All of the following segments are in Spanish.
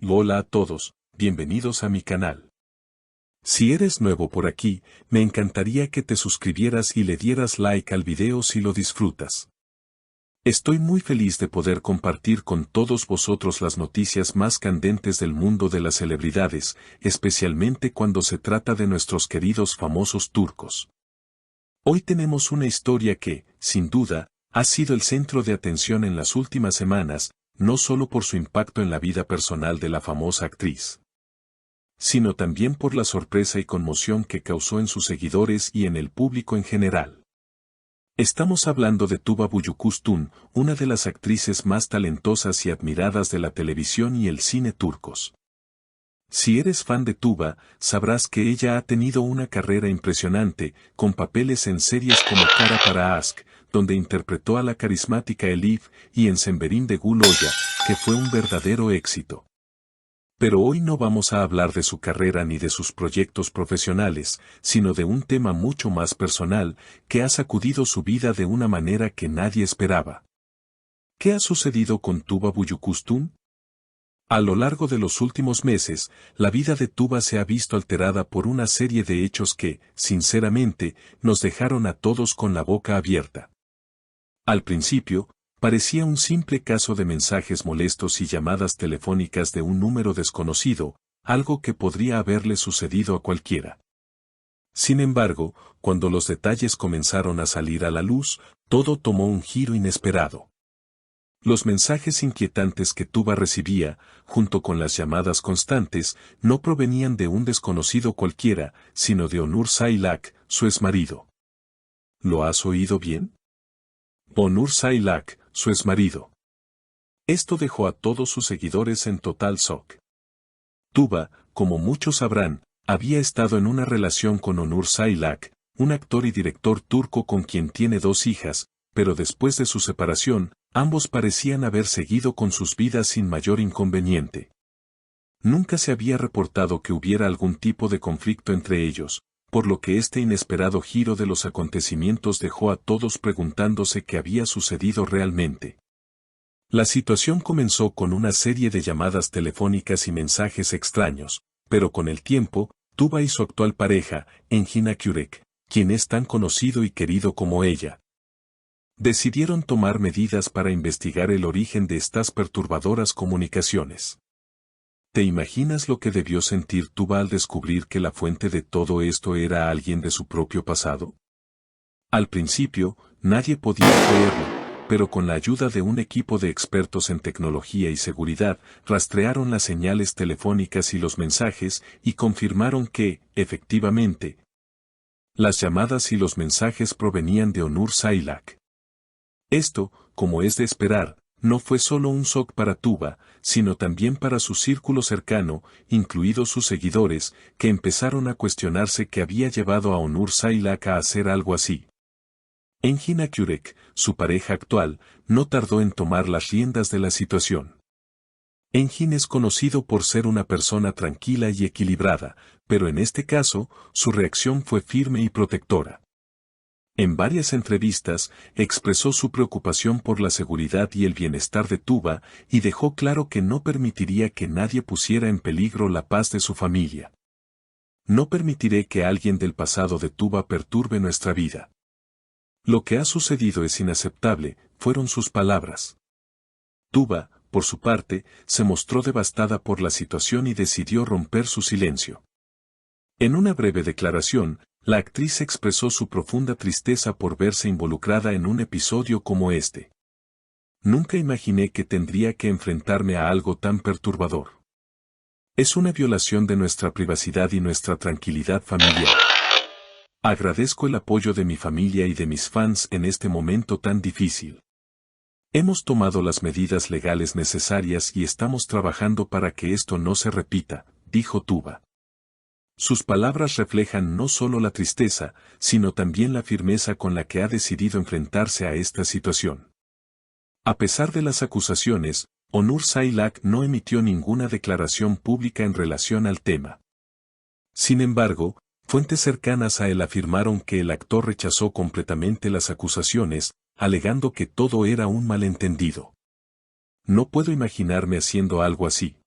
Hola a todos, bienvenidos a mi canal. Si eres nuevo por aquí, me encantaría que te suscribieras y le dieras like al video si lo disfrutas. Estoy muy feliz de poder compartir con todos vosotros las noticias más candentes del mundo de las celebridades, especialmente cuando se trata de nuestros queridos famosos turcos. Hoy tenemos una historia que, sin duda, ha sido el centro de atención en las últimas semanas, no solo por su impacto en la vida personal de la famosa actriz, sino también por la sorpresa y conmoción que causó en sus seguidores y en el público en general. Estamos hablando de Tuba Büyüküstün, una de las actrices más talentosas y admiradas de la televisión y el cine turcos. Si eres fan de Tuba, sabrás que ella ha tenido una carrera impresionante, con papeles en series como Kara para Aşk, donde interpretó a la carismática Elif, y en Semberin de Gül Oya, que fue un verdadero éxito. Pero hoy no vamos a hablar de su carrera ni de sus proyectos profesionales, sino de un tema mucho más personal, que ha sacudido su vida de una manera que nadie esperaba. ¿Qué ha sucedido con Tuba Büyüküstün? A lo largo de los últimos meses, la vida de Tuba se ha visto alterada por una serie de hechos que, sinceramente, nos dejaron a todos con la boca abierta. Al principio, parecía un simple caso de mensajes molestos y llamadas telefónicas de un número desconocido, algo que podría haberle sucedido a cualquiera. Sin embargo, cuando los detalles comenzaron a salir a la luz, todo tomó un giro inesperado. Los mensajes inquietantes que Tuba recibía, junto con las llamadas constantes, no provenían de un desconocido cualquiera, sino de Onur Sailak, su exmarido. ¿Lo has oído bien? Onur Sailak, su exmarido. Esto dejó a todos sus seguidores en total shock. Tuba, como muchos sabrán, había estado en una relación con Onur Sailak, un actor y director turco con quien tiene 2 hijas, pero después de su separación, ambos parecían haber seguido con sus vidas sin mayor inconveniente. Nunca se había reportado que hubiera algún tipo de conflicto entre ellos, por lo que este inesperado giro de los acontecimientos dejó a todos preguntándose qué había sucedido realmente. La situación comenzó con una serie de llamadas telefónicas y mensajes extraños, pero con el tiempo, Tuba y su actual pareja, Engin Akyürek, quien es tan conocido y querido como ella, decidieron tomar medidas para investigar el origen de estas perturbadoras comunicaciones. ¿Te imaginas lo que debió sentir Tuba al descubrir que la fuente de todo esto era alguien de su propio pasado? Al principio, nadie podía creerlo, pero con la ayuda de un equipo de expertos en tecnología y seguridad, rastrearon las señales telefónicas y los mensajes y confirmaron que, efectivamente, las llamadas y los mensajes provenían de Onur Sailak. Esto, como es de esperar, no fue solo un shock para Tuba, sino también para su círculo cercano, incluidos sus seguidores, que empezaron a cuestionarse qué había llevado a Onur Sailak a hacer algo así. Engin Akyürek, su pareja actual, no tardó en tomar las riendas de la situación. Engin es conocido por ser una persona tranquila y equilibrada, pero en este caso, su reacción fue firme y protectora. En varias entrevistas, expresó su preocupación por la seguridad y el bienestar de Tuba, y dejó claro que no permitiría que nadie pusiera en peligro la paz de su familia. No permitiré que alguien del pasado de Tuba perturbe nuestra vida. Lo que ha sucedido es inaceptable, fueron sus palabras. Tuba, por su parte, se mostró devastada por la situación y decidió romper su silencio. En una breve declaración, la actriz expresó su profunda tristeza por verse involucrada en un episodio como este. Nunca imaginé que tendría que enfrentarme a algo tan perturbador. Es una violación de nuestra privacidad y nuestra tranquilidad familiar. Agradezco el apoyo de mi familia y de mis fans en este momento tan difícil. Hemos tomado las medidas legales necesarias y estamos trabajando para que esto no se repita, dijo Tuba. Sus palabras reflejan no solo la tristeza, sino también la firmeza con la que ha decidido enfrentarse a esta situación. A pesar de las acusaciones, Onur Sailak no emitió ninguna declaración pública en relación al tema. Sin embargo, fuentes cercanas a él afirmaron que el actor rechazó completamente las acusaciones, alegando que todo era un malentendido. No puedo imaginarme haciendo algo así.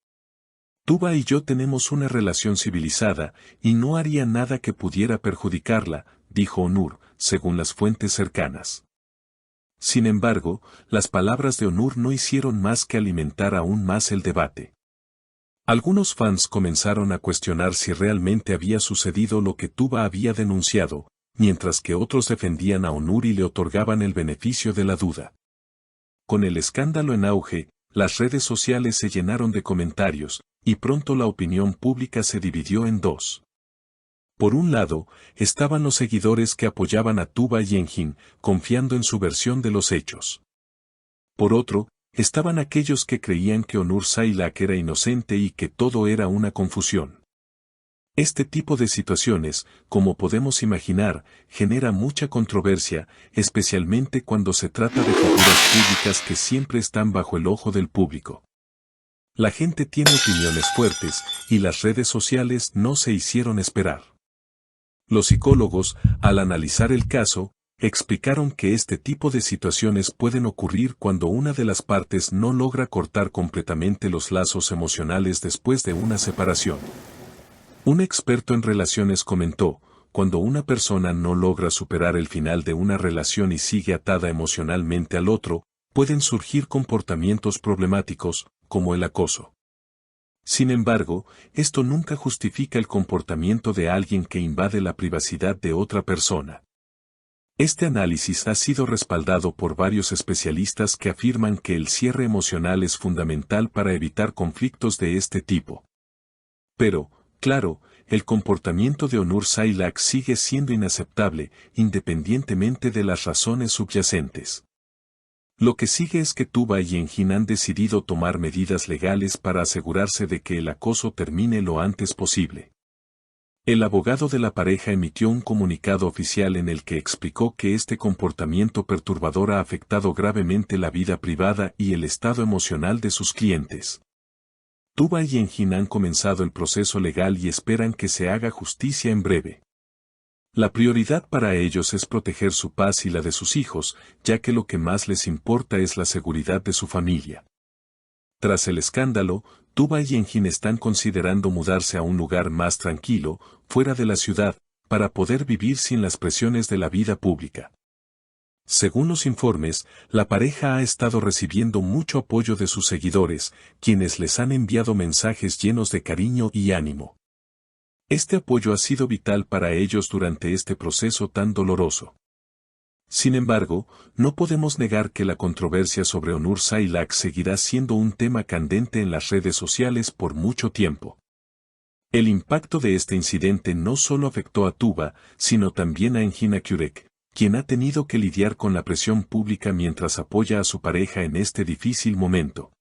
Tuba y yo tenemos una relación civilizada, y no haría nada que pudiera perjudicarla, dijo Onur, según las fuentes cercanas. Sin embargo, las palabras de Onur no hicieron más que alimentar aún más el debate. Algunos fans comenzaron a cuestionar si realmente había sucedido lo que Tuba había denunciado, mientras que otros defendían a Onur y le otorgaban el beneficio de la duda. Con el escándalo en auge, las redes sociales se llenaron de comentarios, y pronto la opinión pública se dividió en dos. Por un lado, estaban los seguidores que apoyaban a Tuba Yengin, confiando en su versión de los hechos. Por otro, estaban aquellos que creían que Onur Sailak era inocente y que todo era una confusión. Este tipo de situaciones, como podemos imaginar, genera mucha controversia, especialmente cuando se trata de figuras públicas que siempre están bajo el ojo del público. La gente tiene opiniones fuertes, y las redes sociales no se hicieron esperar. Los psicólogos, al analizar el caso, explicaron que este tipo de situaciones pueden ocurrir cuando una de las partes no logra cortar completamente los lazos emocionales después de una separación. Un experto en relaciones comentó, cuando una persona no logra superar el final de una relación y sigue atada emocionalmente al otro, pueden surgir comportamientos problemáticos, como el acoso. Sin embargo, esto nunca justifica el comportamiento de alguien que invade la privacidad de otra persona. Este análisis ha sido respaldado por varios especialistas que afirman que el cierre emocional es fundamental para evitar conflictos de este tipo. Pero, claro, el comportamiento de Onur Sailak sigue siendo inaceptable, independientemente de las razones subyacentes. Lo que sigue es que Tuba y Yengin han decidido tomar medidas legales para asegurarse de que el acoso termine lo antes posible. El abogado de la pareja emitió un comunicado oficial en el que explicó que este comportamiento perturbador ha afectado gravemente la vida privada y el estado emocional de sus clientes. Tuba y Yengin han comenzado el proceso legal y esperan que se haga justicia en breve. La prioridad para ellos es proteger su paz y la de sus hijos, ya que lo que más les importa es la seguridad de su familia. Tras el escándalo, Tuba y Yengin están considerando mudarse a un lugar más tranquilo, fuera de la ciudad, para poder vivir sin las presiones de la vida pública. Según los informes, la pareja ha estado recibiendo mucho apoyo de sus seguidores, quienes les han enviado mensajes llenos de cariño y ánimo. Este apoyo ha sido vital para ellos durante este proceso tan doloroso. Sin embargo, no podemos negar que la controversia sobre Onur Sailak seguirá siendo un tema candente en las redes sociales por mucho tiempo. El impacto de este incidente no solo afectó a Tuba, sino también a Engin Akyurek, quien ha tenido que lidiar con la presión pública mientras apoya a su pareja en este difícil momento.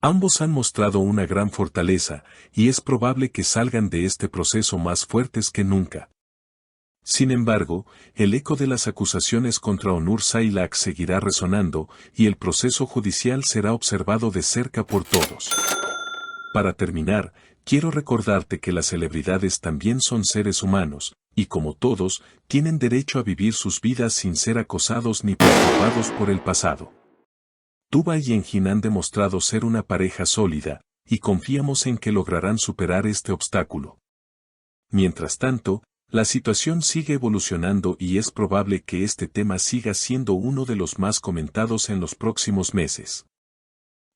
Ambos han mostrado una gran fortaleza, y es probable que salgan de este proceso más fuertes que nunca. Sin embargo, el eco de las acusaciones contra Onur Sailak seguirá resonando, y el proceso judicial será observado de cerca por todos. Para terminar, quiero recordarte que las celebridades también son seres humanos, y como todos, tienen derecho a vivir sus vidas sin ser acosados ni perturbados por el pasado. Tuba y Yengin han demostrado ser una pareja sólida, y confiamos en que lograrán superar este obstáculo. Mientras tanto, la situación sigue evolucionando y es probable que este tema siga siendo uno de los más comentados en los próximos meses.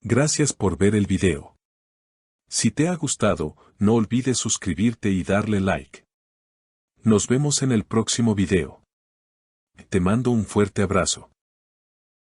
Gracias por ver el video. Si te ha gustado, no olvides suscribirte y darle like. Nos vemos en el próximo video. Te mando un fuerte abrazo.